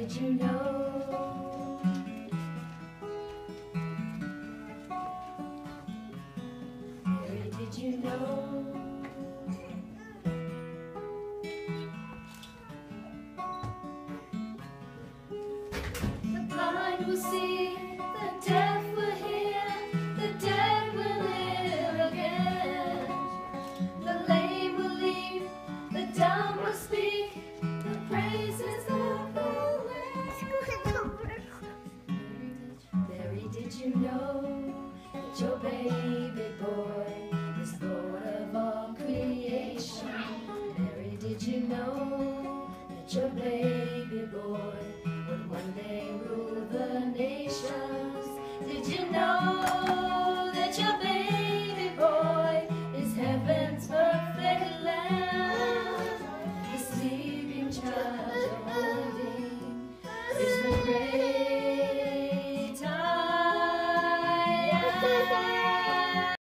did you know? Mary, did you know? The blind will see, the deaf will hear, the dead will live again. The lame will leap, the dumb will speak, the praises of the Lord. Mary, did you know that your baby boy is Lord of all creation? Mary, did you know that your baby boy would one day rule the nations? Did you know that your baby boy is heaven's perfect lamb? The sleeping child you're holding is the great I am.